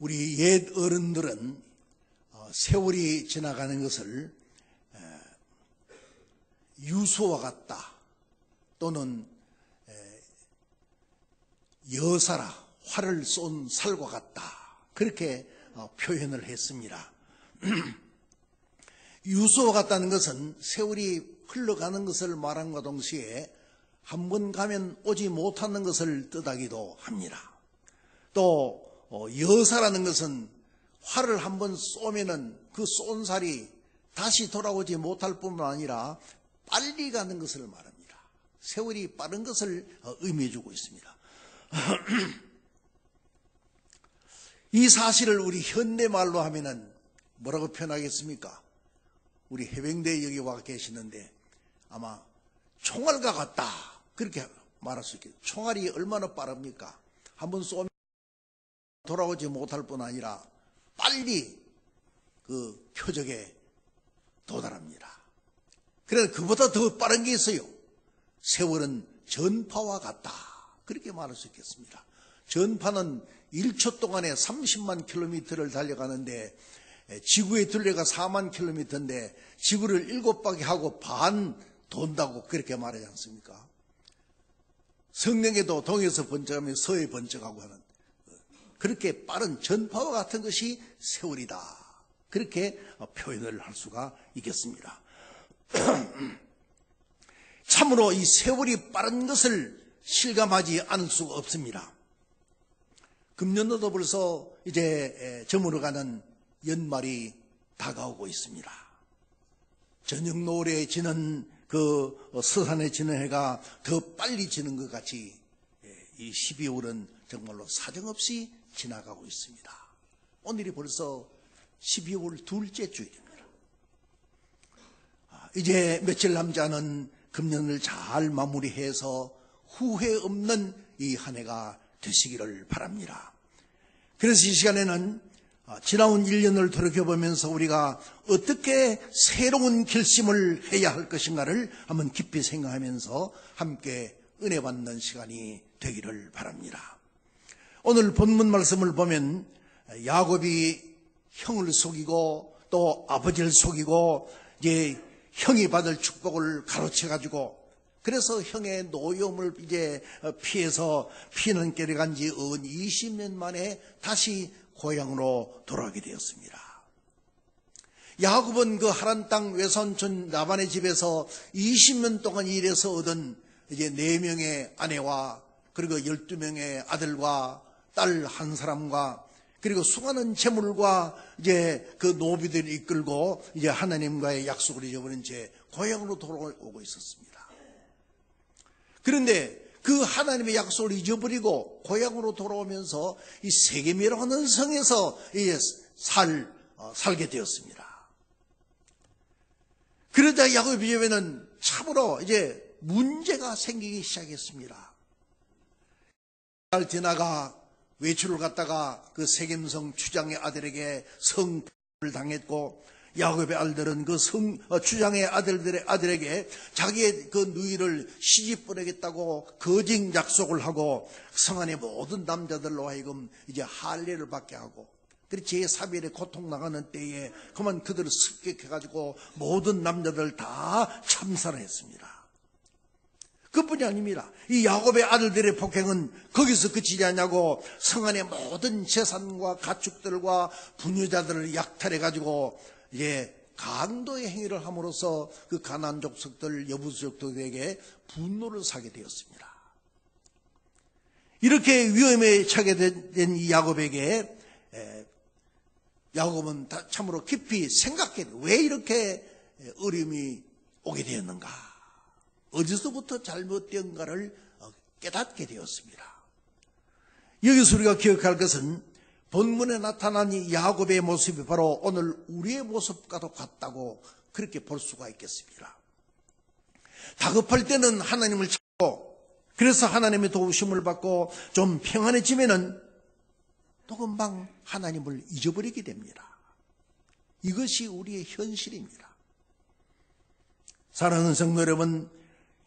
우리 옛 어른들은 세월이 지나가는 것을 유수와 같다 또는 여사라 활을 쏜 살과 같다 그렇게 표현을 했습니다. 유수와 같다는 것은 세월이 흘러가는 것을 말함과 동시에 한 번 가면 오지 못하는 것을 뜻하기도 합니다. 또 여사라는 것은 활을 한 번 쏘면은 그 쏜 살이 다시 돌아오지 못할 뿐만 아니라 빨리 가는 것을 말합니다. 세월이 빠른 것을 의미해 주고 있습니다. 이 사실을 우리 현대말로 하면은 뭐라고 표현하겠습니까? 우리 해병대 여기 와 계시는데 아마 총알과 같다 그렇게 말할 수 있겠죠. 총알이 얼마나 빠릅니까? 한번 쏘면 돌아오지 못할 뿐 아니라 빨리 그 표적에 도달합니다. 그래서 그보다 더 빠른 게 있어요. 세월은 전파와 같다 그렇게 말할 수 있겠습니다. 전파는 1초 동안에 30만 킬로미터를 달려가는데 지구의 둘레가 4만 킬로미터인데 지구를 7바퀴 하고 반 돈다고 그렇게 말하지 않습니까? 성령에도 동에서 번쩍하며 서에 번쩍하고 하는 그렇게 빠른 전파와 같은 것이 세월이다 그렇게 표현을 할 수가 있겠습니다. 참으로 이 세월이 빠른 것을 실감하지 않을 수가 없습니다. 금년도도 벌써 이제 저물어가는 연말이 다가오고 있습니다. 저녁 노을에 지는 그 서산에 지는 해가 더 빨리 지는 것 같이 이 12월은 정말로 사정없이 지나가고 있습니다. 오늘이 벌써 12월 둘째 주일입니다. 이제 며칠 남지 않은 금년을 잘 마무리해서 후회 없는 이 한 해가 되시기를 바랍니다. 그래서 이 시간에는 지나온 1년을 돌이켜보면서 우리가 어떻게 새로운 결심을 해야 할 것인가를 한번 깊이 생각하면서 함께 은혜 받는 시간이 되기를 바랍니다. 오늘 본문 말씀을 보면 야곱이 형을 속이고 또 아버지를 속이고 이제 형이 받을 축복을 가로채가지고 그래서 형의 노여움을 이제 피해서 피난길에 간 지 20년 만에 다시 고향으로 돌아가게 되었습니다. 야곱은 그 하란 땅 외손촌 라반의 집에서 20년 동안 일해서 얻은 이제 4명의 아내와 그리고 12명의 아들과 딸 한 사람과 그리고 수많은 재물과 이제 그 노비들을 이끌고 이제 하나님과의 약속을 잊어버린 채 고향으로 돌아오고 있었습니다. 그런데 그 하나님의 약속을 잊어버리고 고향으로 돌아오면서 이 세겜이라고 하는 성에서 이제 살게 되었습니다. 그러자 야곱의 집에는 참으로 이제 문제가 생기기 시작했습니다. 잘 지나가 외출을 갔다가 그 세겜성 추장의 아들에게 성폭을 당했고 야곱의 아들들은 그 추장의 아들에게 자기의 그 누이를 시집 보내겠다고 거짓 약속을 하고 성 안의 모든 남자들로 하여금 이제 할례를 받게 하고 그리고 제3일에 고통 나가는 때에 그만 그들을 습격해가지고 모든 남자들 다 참살을 했습니다. 그뿐이 아닙니다. 이 야곱의 아들들의 폭행은 거기서 그치지 않냐고 성 안의 모든 재산과 가축들과 부녀자들을 약탈해가지고 이제 강도의 행위를 함으로써 그 가나안 족속들 여부수 족속들에게 분노를 사게 되었습니다. 이렇게 위험에 처하게 된 이 야곱에게 야곱은 참으로 깊이 생각해 왜 이렇게 어려움이 오게 되었는가 어디서부터 잘못된가를 깨닫게 되었습니다. 여기서 우리가 기억할 것은 본문에 나타난 이 야곱의 모습이 바로 오늘 우리의 모습과도 같다고 그렇게 볼 수가 있겠습니다. 다급할 때는 하나님을 찾고 그래서 하나님의 도우심을 받고 좀 평안해지면은 또 금방 하나님을 잊어버리게 됩니다. 이것이 우리의 현실입니다. 사랑하는 성도 여러분,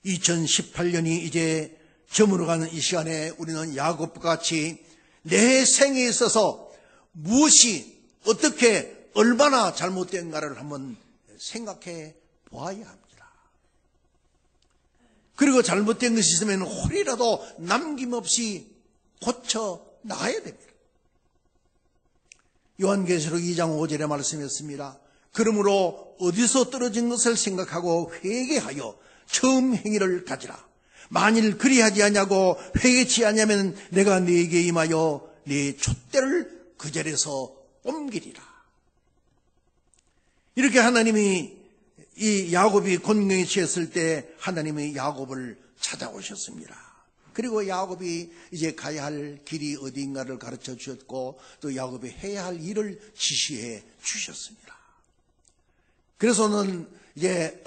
2018년이 이제 저물어가는 이 시간에 우리는 야곱과 같이 내 생에 있어서 무엇이 어떻게 얼마나 잘못된가를 한번 생각해 보아야 합니다. 그리고 잘못된 것이 있으면 홀이라도 남김없이 고쳐 나가야 됩니다. 요한계시록 2장 5절의 말씀이었습니다. 그러므로 어디서 떨어진 것을 생각하고 회개하여 처음 행위를 가지라. 만일 그리하지 아니하고 회개치 아니하면 내가 네게 임하여 네 촛대를 그 자리에서 옮기리라. 이렇게 하나님이 이 야곱이 곤경에 취했을 때 하나님이 야곱을 찾아오셨습니다. 그리고 야곱이 이제 가야 할 길이 어디인가를 가르쳐 주셨고 또 야곱이 해야 할 일을 지시해 주셨습니다. 그래서는 이제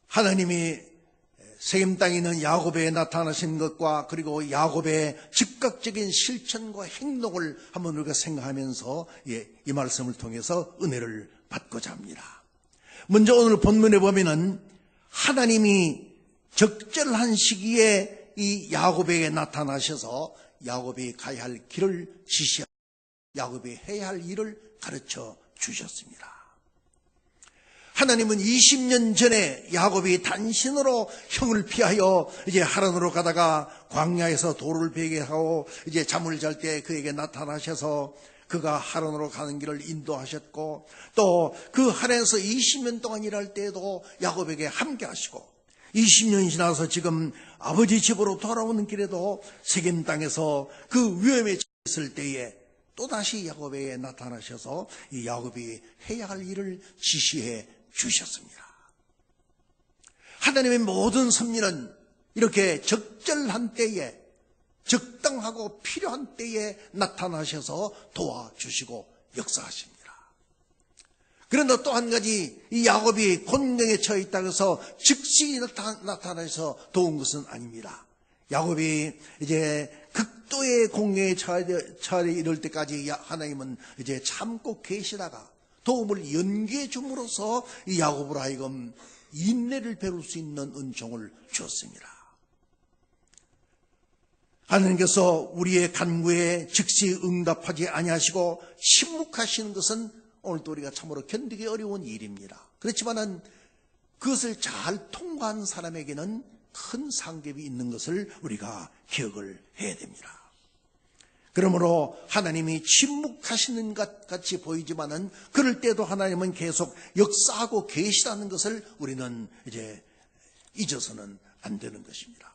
하나님이 세겜 땅에 있는 야곱에 나타나신 것과 그리고 야곱의 즉각적인 실천과 행동을 한번 우리가 생각하면서 이 말씀을 통해서 은혜를 받고자 합니다. 먼저 오늘 본문에 보면은 하나님이 적절한 시기에 이 야곱에게 나타나셔서 야곱이 가야 할 길을 지시하고 야곱이 해야 할 일을 가르쳐 주셨습니다. 하나님은 20년 전에 야곱이 단신으로 형을 피하여 이제 하란으로 가다가 광야에서 돌을 베게 하고 이제 잠을 잘 때 그에게 나타나셔서 그가 하란으로 가는 길을 인도하셨고 또 그 하란에서 20년 동안 일할 때에도 야곱에게 함께 하시고 20년이 지나서 지금 아버지 집으로 돌아오는 길에도 세겜 땅에서 그 위험에 처했을 때에 또다시 야곱에게 나타나셔서 이 야곱이 해야 할 일을 지시해 주셨습니다. 하나님의 모든 섭리는 이렇게 적절한 때에 적당하고 필요한 때에 나타나셔서 도와주시고 역사하십니다. 그런데 또 한 가지 이 야곱이 곤경에 처해 있다고 해서 즉시 나타나서 도운 것은 아닙니다. 야곱이 이제 극도의 공경에 처해 이럴 때까지 하나님은 이제 참고 계시다가 도움을 연기해 줌으로써 이 야곱으로 하여금 인내를 배울 수 있는 은총을 주었습니다. 하나님께서 우리의 간구에 즉시 응답하지 아니하시고 침묵하시는 것은 오늘도 우리가 참으로 견디기 어려운 일입니다. 그렇지만은 그것을 잘 통과한 사람에게는 큰 상급이 있는 것을 우리가 기억을 해야 됩니다. 그러므로 하나님이 침묵하시는 것 같이 보이지만은 그럴 때도 하나님은 계속 역사하고 계시다는 것을 우리는 이제 잊어서는 안 되는 것입니다.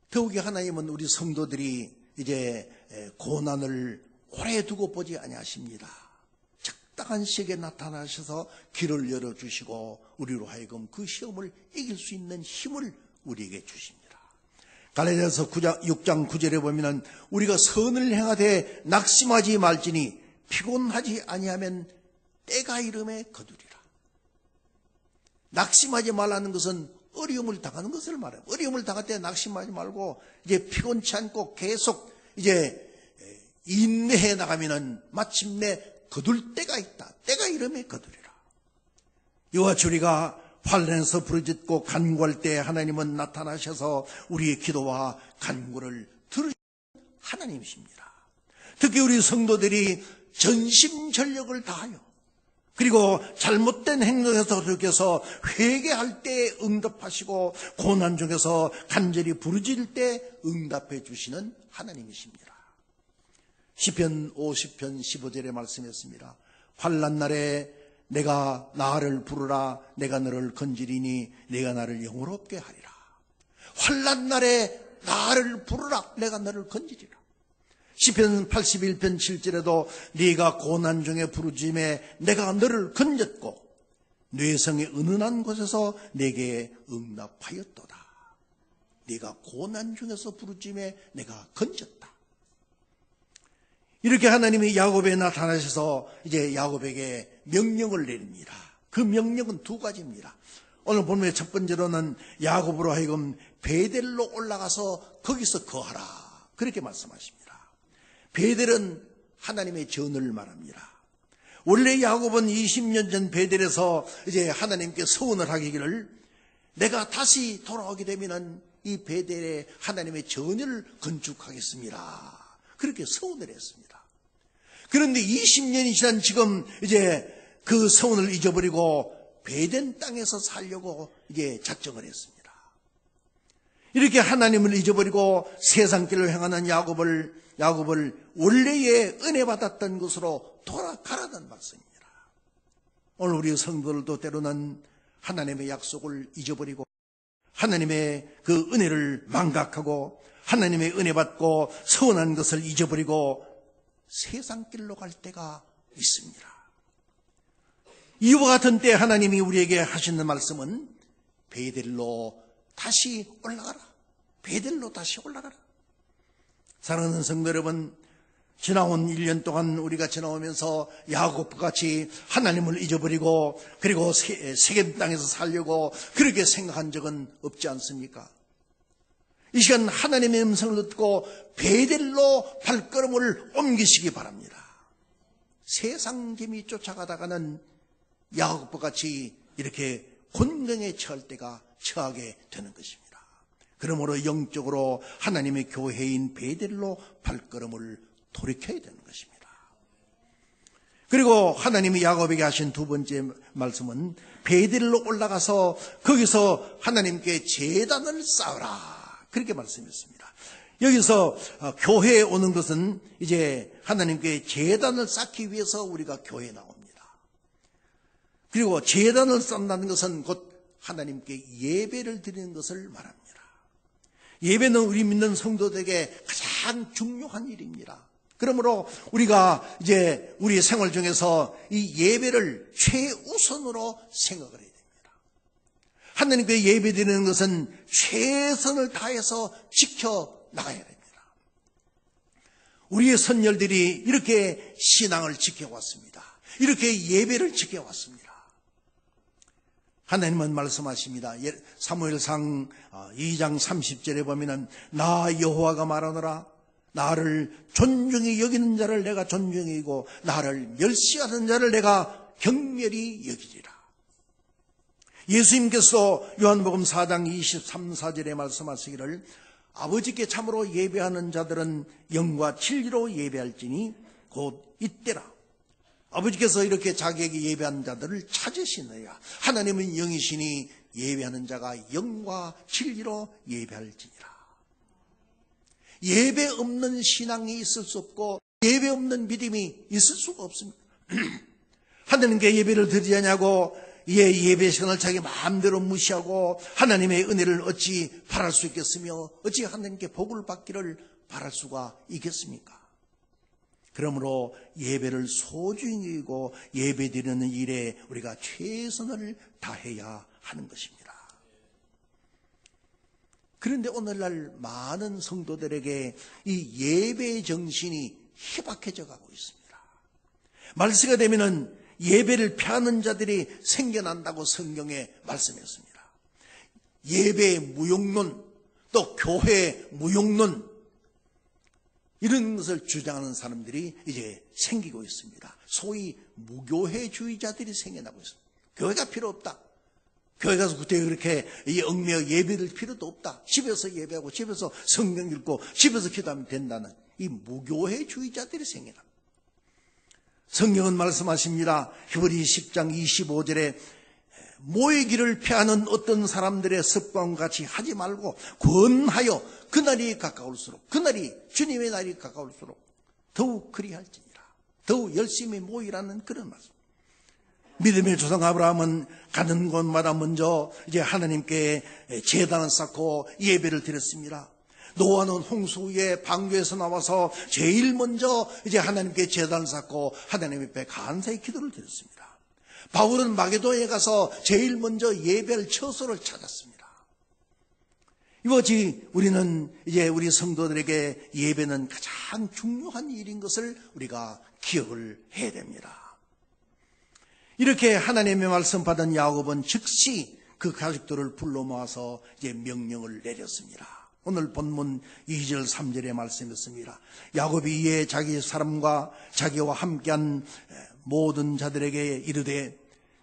더욱이 하나님은 우리 성도들이 이제 고난을 오래 두고 보지 아니하십니다. 적당한 시기에 나타나셔서 길을 열어주시고 우리로 하여금 그 시험을 이길 수 있는 힘을 우리에게 주십니다. 갈라디아서 6장 9절에 보면 우리가 선을 행하되 낙심하지 말지니 피곤하지 아니하면 때가 이름에 거두리라. 낙심하지 말라는 것은 어려움을 당하는 것을 말해요. 어려움을 당할 때 낙심하지 말고 이제 피곤치 않고 계속 이제 인내해 나가면은 마침내 거둘 때가 있다. 때가 이름에 거두리라. 이와 우리가 환난에서 부르짖고 간구할 때 하나님은 나타나셔서 우리의 기도와 간구를 들으시는 하나님이십니다. 특히 우리 성도들이 전심전력을 다하여 그리고 잘못된 행동에서 돌이켜서 회개할 때 응답하시고 고난 중에서 간절히 부르짖을 때 응답해 주시는 하나님이십니다. 시편 50편 15절의 말씀이었습니다. 환난 날에 내가 나를 부르라. 내가 너를 건지리니 내가 나를 영원롭게 하리라. 환난 날에 나를 부르라. 내가 너를 건지리라. 시편 81편 7절에도 네가 고난 중에 부르짖음에 내가 너를 건졌고 뇌성의 은은한 곳에서 내게 응답하였도다. 네가 고난 중에서 부르짖음에 내가 건졌다. 이렇게 하나님이 야곱에 나타나셔서 이제 야곱에게 명령을 내립니다. 그 명령은 두 가지입니다. 오늘 본문의 첫 번째로는 야곱으로 하여금 베델로 올라가서 거기서 거하라. 그렇게 말씀하십니다. 베델은 하나님의 전을 말합니다. 원래 야곱은 20년 전 베델에서 이제 하나님께 서원을 하기를 내가 다시 돌아오게 되면은 이 베델에 하나님의 전을 건축하겠습니다. 그렇게 서원을 했습니다. 그런데 20년이 지난 지금 이제 그 서원을 잊어버리고 베덴 땅에서 살려고 이제 작정을 했습니다. 이렇게 하나님을 잊어버리고 세상길을 행하는 야곱을 원래의 은혜 받았던 곳으로 돌아가라는 말씀입니다. 오늘 우리 성도들도 때로는 하나님의 약속을 잊어버리고 하나님의 그 은혜를 망각하고 하나님의 은혜 받고 서운한 것을 잊어버리고 세상길로 갈 때가 있습니다. 이와 같은 때 하나님이 우리에게 하시는 말씀은 베델로 다시 올라가라. 베델로 다시 올라가라. 사랑하는 성도 여러분, 지나온 1년 동안 우리가 지나오면서 야곱과 같이 하나님을 잊어버리고 그리고 세겜 땅에서 살려고 그렇게 생각한 적은 없지 않습니까? 이 시간 하나님의 음성을 듣고 베델로 발걸음을 옮기시기 바랍니다. 세상 재미 쫓아가다가는 야곱과 같이 이렇게 곤경에 처하게 되는 것입니다. 그러므로 영적으로 하나님의 교회인 베델로 발걸음을 돌이켜야 되는 것입니다. 그리고 하나님이 야곱에게 하신 두 번째 말씀은 베델로 올라가서 거기서 하나님께 제단을 쌓으라, 그렇게 말씀했습니다. 여기서 교회에 오는 것은 이제 하나님께 제단을 쌓기 위해서 우리가 교회에 나옵니다. 그리고 제단을 쌓는다는 것은 곧 하나님께 예배를 드리는 것을 말합니다. 예배는 우리 믿는 성도들에게 가장 중요한 일입니다. 그러므로 우리가 이제 우리 생활 중에서 이 예배를 최우선으로 생각을 해야 됩니다. 하나님께 예배 드리는 것은 최선을 다해서 지켜나가야 됩니다. 우리의 선열들이 이렇게 신앙을 지켜왔습니다. 이렇게 예배를 지켜왔습니다. 하나님은 말씀하십니다. 사무엘상 2장 30절에 보면은 나 여호와가 말하노라, 나를 존중히 여기는 자를 내가 존중히 여기고 나를 멸시하는 자를 내가 경멸히 여기리라. 예수님께서 요한복음 4장 23, 4절에 말씀하시기를 아버지께 참으로 예배하는 자들은 영과 진리로 예배할지니 곧 이때라. 아버지께서 이렇게 자기에게 예배하는 자들을 찾으시느냐. 하나님은 영이시니 예배하는 자가 영과 진리로 예배할지니라. 예배 없는 신앙이 있을 수 없고 예배 없는 믿음이 있을 수가 없습니다. 하나님께 예배를 드리냐고 예배 시간을 자기 마음대로 무시하고 하나님의 은혜를 어찌 바랄 수 있겠으며 어찌 하나님께 복을 받기를 바랄 수가 있겠습니까? 그러므로 예배를 소중히 여기고 예배 드리는 일에 우리가 최선을 다해야 하는 것입니다. 그런데 오늘날 많은 성도들에게 이 예배 정신이 희박해져 가고 있습니다. 말세가 되면은 예배를 피하는 자들이 생겨난다고 성경에 말씀했습니다. 예배 무용론, 또 교회 무용론, 이런 것을 주장하는 사람들이 이제 생기고 있습니다. 소위 무교회주의자들이 생겨나고 있습니다. 교회가 필요 없다. 교회 가서 그때 그렇게 얽매여 예배를 필요도 없다. 집에서 예배하고 집에서 성경 읽고 집에서 기도하면 된다는 이 무교회주의자들이 생겨납니다. 성경은 말씀하십니다. 히브리 10장 25절에 모이기를 피하는 어떤 사람들의 습관과 같이 하지 말고 권하여 그날이 가까울수록, 그날이 주님의 날이 가까울수록 더욱 그리할지니라. 더욱 열심히 모이라는 그런 말씀. 믿음의 조상 아브라함은 가는 곳마다 먼저 이제 하나님께 제단을 쌓고 예배를 드렸습니다. 노아는 홍수 후에 방주에서 나와서 제일 먼저 이제 하나님께 제단을 쌓고 하나님 앞에 감사의 기도를 드렸습니다. 바울은 마게도에 가서 제일 먼저 예배할 처소를 찾았습니다. 이것이 우리는 이제 우리 성도들에게 예배는 가장 중요한 일인 것을 우리가 기억을 해야 됩니다. 이렇게 하나님의 말씀 받은 야곱은 즉시 그 가족들을 불러 모아서 이제 명령을 내렸습니다. 오늘 본문 2절 3절의 말씀이었습니다. 야곱이 이에 자기 사람과 자기와 함께한 모든 자들에게 이르되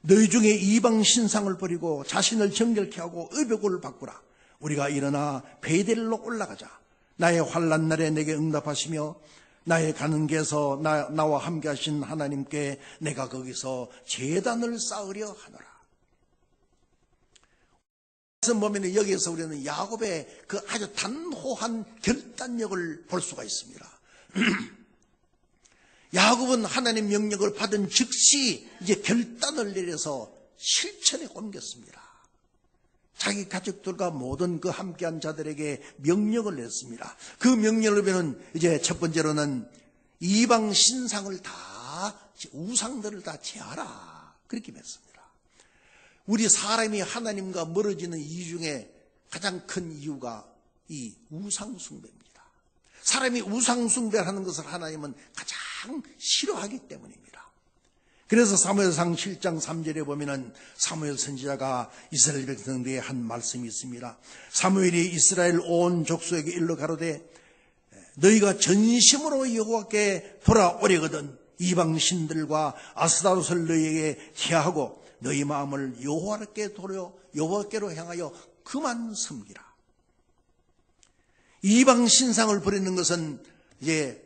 너희 중에 이방 신상을 버리고 자신을 정결케 하고 의복을 바꾸라. 우리가 일어나 베델로 올라가자. 나의 환난 날에 내게 응답하시며 나의 가는 길에서 나와 함께 하신 하나님께 내가 거기서 제단을 쌓으려 하노라. 말씀 보면 여기에서 우리는 야곱의 그 아주 단호한 결단력을 볼 수가 있습니다. 야곱은 하나님 명령을 받은 즉시 이제 결단을 내려서 실천에 옮겼습니다. 자기 가족들과 모든 그 함께한 자들에게 명령을 냈습니다. 그 명령을 보면 이제 첫 번째로는 이방 신상을 다, 우상들을 다 제하라. 그렇게 했습니다. 우리 사람이 하나님과 멀어지는 이유 중에 가장 큰 이유가 이 우상숭배입니다. 사람이 우상숭배를 하는 것을 하나님은 가장 싫어하기 때문입니다. 그래서 사무엘상 7장 3절에 보면은 사무엘 선지자가 이스라엘 백성들에게 한 말씀이 있습니다. 사무엘이 이스라엘 온 족속에게 일러 가로되 너희가 전심으로 여호와께 돌아오려거든 이방 신들과 아스타롯을 너희에게 희하고 너희 마음을 여호와께로 향하여 그만 섬기라. 이방 신상을 버리는 것은 이제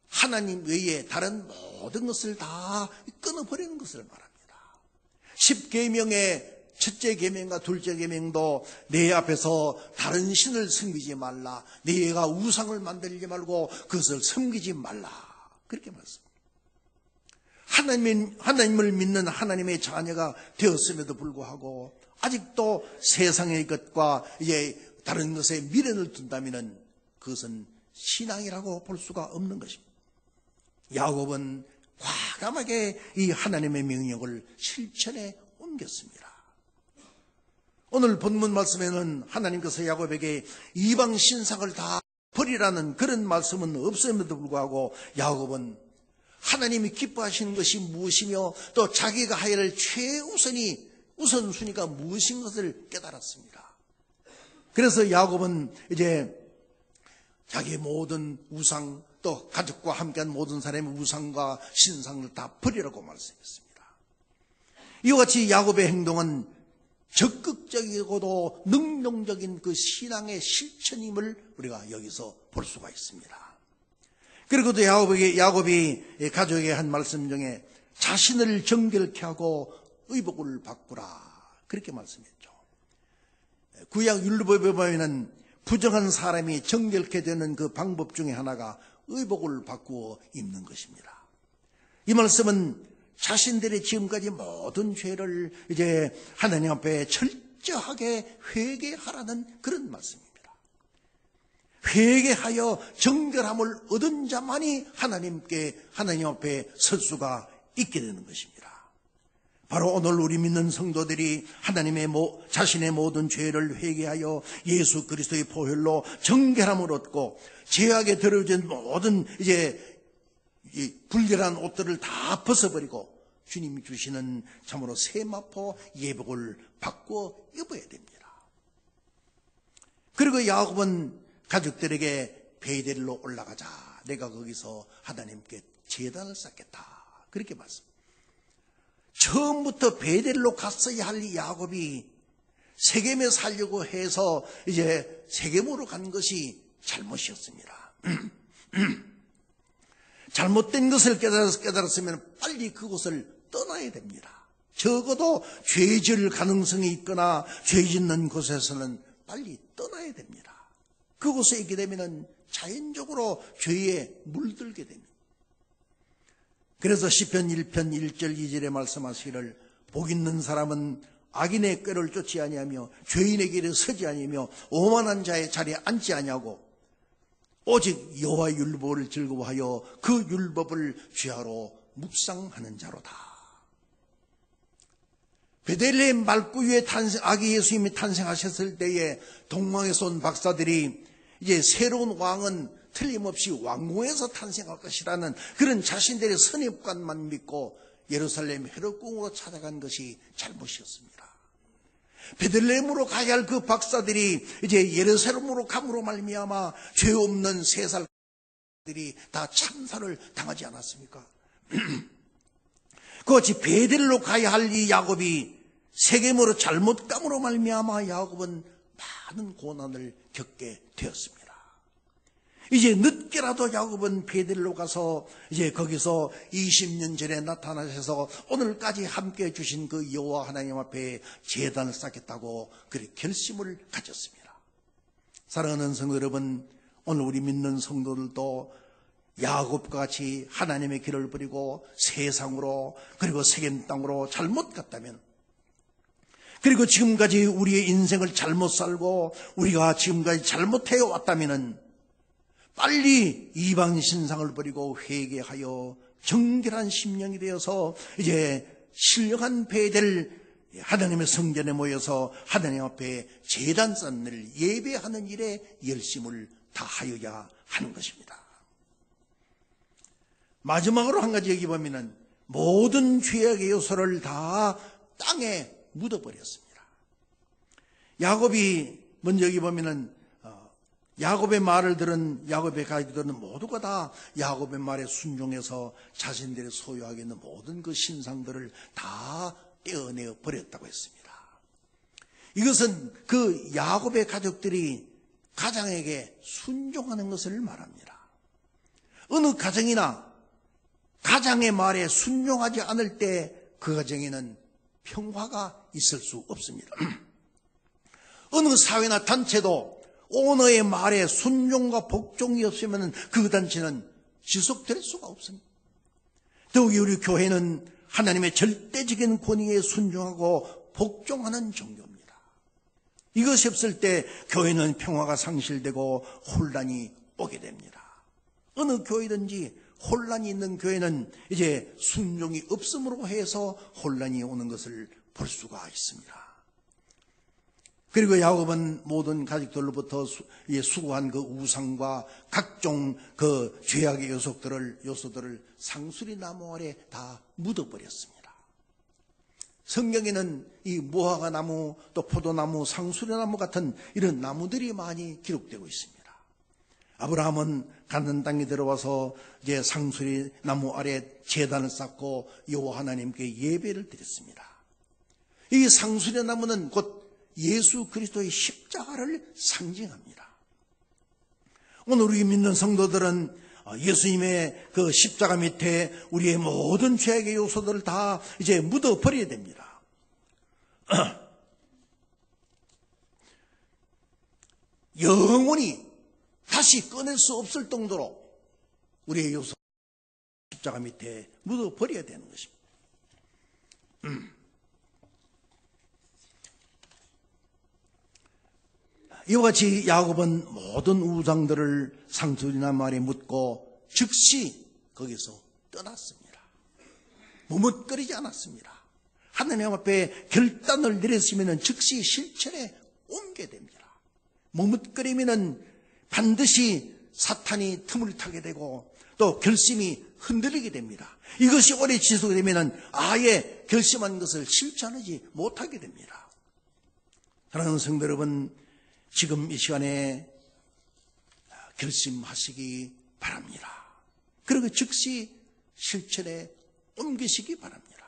하나님 외에 다른 모든 것을 다 끊어버리는 것을 말합니다. 10계명의 첫째 계명과 둘째 계명도 내 앞에서 다른 신을 섬기지 말라. 내가 우상을 만들지 말고 그것을 섬기지 말라. 그렇게 말씀합니다. 하나님을 믿는 하나님의 자녀가 되었음에도 불구하고 아직도 세상의 것과 이제 다른 것에 미련을 둔다면 그것은 신앙이라고 볼 수가 없는 것입니다. 야곱은 과감하게 이 하나님의 명령을 실천에 옮겼습니다. 오늘 본문 말씀에는 하나님께서 야곱에게 이방 신상을 다 버리라는 그런 말씀은 없음에도 불구하고 야곱은 하나님이 기뻐하시는 것이 무엇이며 또 자기가 해야 할 우선순위가 무엇인 것을 깨달았습니다. 그래서 야곱은 이제 자기의 모든 우상 또 가족과 함께한 모든 사람의 우상과 신상을 다 버리라고 말씀했습니다. 이와 같이 야곱의 행동은 적극적이고도 능동적인 그 신앙의 실천임을 우리가 여기서 볼 수가 있습니다. 그리고도 야곱이 가족에게 한 말씀 중에 자신을 정결케 하고 의복을 바꾸라 그렇게 말씀했죠. 구약 율법에 보면 부정한 사람이 정결케 되는 그 방법 중에 하나가 의복을 바꾸어 입는 것입니다. 이 말씀은 자신들의 지금까지 모든 죄를 이제 하나님 앞에 철저하게 회개하라는 그런 말씀입니다. 회개하여 정결함을 얻은 자만이 하나님 앞에 설 수가 있게 되는 것입니다. 바로 오늘 우리 믿는 성도들이 자신의 모든 죄를 회개하여 예수 그리스도의 보혈로 정결함을 얻고 죄악에 더러워진 모든 이제 이 불결한 옷들을 다 벗어버리고 주님이 주시는 참으로 세마포 예복을 바꾸어 입어야 됩니다. 그리고 야곱은 가족들에게 베델로 올라가자. 내가 거기서 하나님께 제단을 쌓겠다. 그렇게 말씀합니다. 처음부터 베델로 갔어야 할 야곱이 세겜에 살려고 해서 이제 세겜으로 간 것이 잘못이었습니다. 잘못된 것을 깨달았으면 빨리 그곳을 떠나야 됩니다. 적어도 죄 지을 가능성이 있거나 죄 짓는 곳에서는 빨리 떠나야 됩니다. 그곳에 있게 되면 자연적으로 죄에 물들게 됩니다. 그래서 시편 1편 1절 2절에 말씀하시기를 복 있는 사람은 악인의 꾀를 쫓지 아니하며 죄인의 길에 서지 아니하며 오만한 자의 자리에 앉지 아니하고 오직 여호와의 율법을 즐거워하여 그 율법을 죄하러 묵상하는 자로다. 베들레헴 말구유에 아기 예수님이 탄생하셨을 때에 동방에서 온 박사들이 이제 새로운 왕은 틀림없이 왕궁에서 탄생할 것이라는 그런 자신들의 선입관만 믿고 예루살렘 헤롯궁으로 찾아간 것이 잘못이었습니다. 베들레헴으로 가야 할 그 박사들이 이제 예루살렘으로 감으로 말미암아 죄 없는 3살들이 다 참사를 당하지 않았습니까? 그것이 베델로 가야 할 이 야곱이 세겜으로 잘못 감으로 말미암아 야곱은 많은 고난을 겪게 되었습니다. 이제 늦게라도 야곱은 베델로 가서 이제 거기서 20년 전에 나타나셔서 오늘까지 함께 해주신 그 여호와 하나님 앞에 제단을 쌓겠다고 그렇게 결심을 가졌습니다. 사랑하는 성도 여러분, 오늘 우리 믿는 성도들도 야곱과 같이 하나님의 길을 버리고 세상으로 그리고 세겜 땅으로 잘못 갔다면, 그리고 지금까지 우리의 인생을 잘못 살고 우리가 지금까지 잘못해 왔다면은 빨리 이방 신상을 버리고 회개하여 정결한 심령이 되어서 이제 신령한 베델 하나님의 성전에 모여서 하나님 앞에 제단 쌓는 일, 예배하는 일에 열심을 다하여야 하는 것입니다. 마지막으로 한 가지 여기 보면은 모든 죄악의 요소를 다 땅에 묻어버렸습니다. 야곱이 먼저 여기 보면은 야곱의 말을 들은 야곱의 가족들은 모두가 다 야곱의 말에 순종해서 자신들이 소유하게 있는 모든 그 신상들을 다 떼어내어 버렸다고 했습니다. 이것은 그 야곱의 가족들이 가장에게 순종하는 것을 말합니다. 어느 가정이나 가장의 말에 순종하지 않을 때 그 가정에는 평화가 있을 수 없습니다. 어느 사회나 단체도 오너의 말에 순종과 복종이 없으면 그 단체는 지속될 수가 없습니다. 더욱이 우리 교회는 하나님의 절대적인 권위에 순종하고 복종하는 종교입니다. 이것이 없을 때 교회는 평화가 상실되고 혼란이 오게 됩니다. 어느 교회든지 혼란이 있는 교회는 이제 순종이 없음으로 해서 혼란이 오는 것을 볼 수가 있습니다. 그리고 야곱은 모든 가족들로부터 수고한 그 우상과 각종 그 죄악의 요소들을 상수리 나무 아래 다 묻어버렸습니다. 성경에는 이 무화과 나무, 또 포도나무, 상수리 나무 같은 이런 나무들이 많이 기록되고 있습니다. 아브라함은 가나안 땅에 들어와서 이제 상수리 나무 아래 제단을 쌓고 여호와 하나님께 예배를 드렸습니다. 이 상수리 나무는 곧 예수 그리스도의 십자가를 상징합니다. 오늘 우리 믿는 성도들은 예수님의 그 십자가 밑에 우리의 모든 죄악의 요소들을 다 이제 묻어버려야 됩니다. 영원히 다시 꺼낼 수 없을 정도로 우리의 요소 십자가 밑에 묻어버려야 되는 것입니다. 이와 같이 야곱은 모든 우상들을 상수리나무 아래 묻고 즉시 거기서 떠났습니다. 머뭇거리지 않았습니다. 하나님 앞에 결단을 내렸으면 즉시 실천에 옮게 됩니다. 머뭇거리면 반드시 사탄이 틈을 타게 되고 또 결심이 흔들리게 됩니다. 이것이 오래 지속되면 아예 결심한 것을 실천하지 못하게 됩니다. 사랑하는 성도 여러분, 지금 이 시간에 결심하시기 바랍니다. 그리고 즉시 실천에 옮기시기 바랍니다.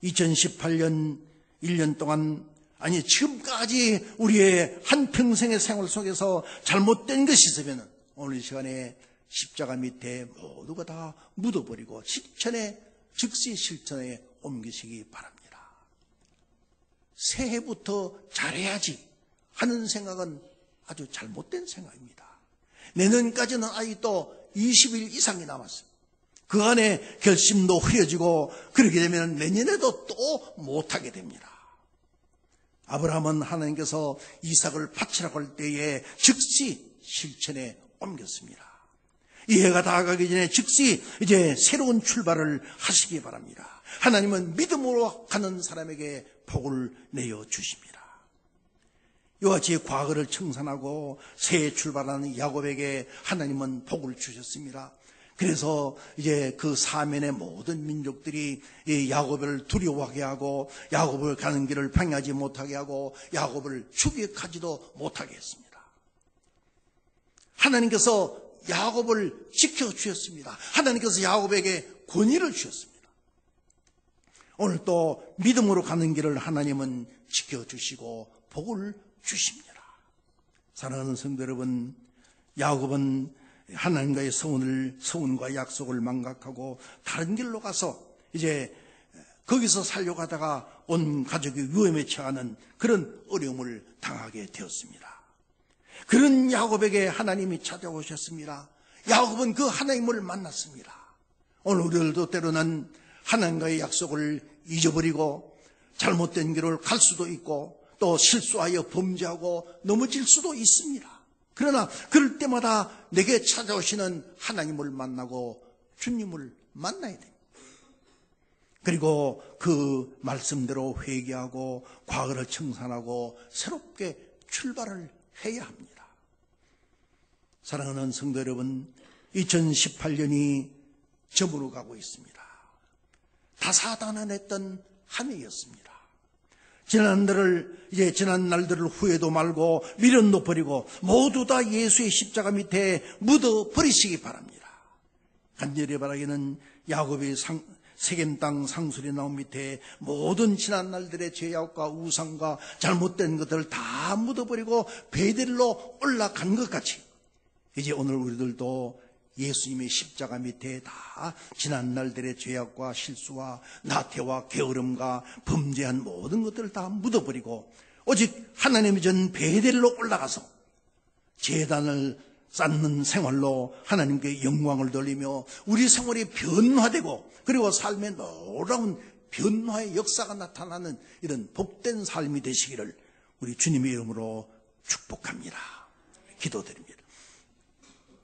2018년 1년 동안, 아니 지금까지 우리의 한평생의 생활 속에서 잘못된 것이 있으면 오늘 이 시간에 십자가 밑에 모두가 다 묻어버리고 즉시 실천에 옮기시기 바랍니다. 새해부터 잘해야지 하는 생각은 아주 잘못된 생각입니다. 내년까지는 아직도 20일 이상이 남았습니다. 그 안에 결심도 흐려지고 그렇게 되면 내년에도 또 못하게 됩니다. 아브라함은 하나님께서 이삭을 바치라고 할 때에 즉시 실천에 옮겼습니다. 이 해가 다가가기 전에 즉시 이제 새로운 출발을 하시기 바랍니다. 하나님은 믿음으로 가는 사람에게 복을 내어 주십니다. 이와 같이 과거를 청산하고 새해 출발하는 야곱에게 하나님은 복을 주셨습니다. 그래서 이제 그 사면의 모든 민족들이 이 야곱을 두려워하게 하고 야곱을 가는 길을 평하지 못하게 하고 야곱을 추격하지도 못하게 했습니다. 하나님께서 야곱을 지켜주셨습니다. 하나님께서 야곱에게 권위를 주셨습니다. 오늘 또 믿음으로 가는 길을 하나님은 지켜주시고 복을 주십니다. 사랑하는 성도 여러분, 야곱은 하나님과의 서운과 약속을 망각하고 다른 길로 가서 이제 거기서 살려고 하다가 온 가족이 위험에 처하는 그런 어려움을 당하게 되었습니다. 그런 야곱에게 하나님이 찾아오셨습니다. 야곱은 그 하나님을 만났습니다. 오늘 우리들도 때로는 하나님과의 약속을 잊어버리고 잘못된 길을 갈 수도 있고 또 실수하여 범죄하고 넘어질 수도 있습니다. 그러나 그럴 때마다 내게 찾아오시는 하나님을 만나고 주님을 만나야 됩니다. 그리고 그 말씀대로 회개하고 과거를 청산하고 새롭게 출발을 해야 합니다. 사랑하는 성도 여러분, 2018년이 저물어 가고 있습니다. 다사다난했던 한 해였습니다. 지난 날들을 후회도 말고 미련도 버리고 모두 다 예수의 십자가 밑에 묻어 버리시기 바랍니다. 간절히 바라기는 야곱의 세겜 땅 상술이 나온 밑에 모든 지난 날들의 죄악과 우상과 잘못된 것들을 다 묻어버리고 베델로 올라간 것 같이 이제 오늘 우리들도 예수님의 십자가 밑에 다 지난 날들의 죄악과 실수와 나태와 게으름과 범죄한 모든 것들을 다 묻어버리고 오직 하나님의 전 베델로 올라가서 제단을 쌓는 생활로 하나님께 영광을 돌리며 우리 생활이 변화되고 그리고 삶의 놀라운 변화의 역사가 나타나는 이런 복된 삶이 되시기를 우리 주님의 이름으로 축복합니다. 기도드립니다.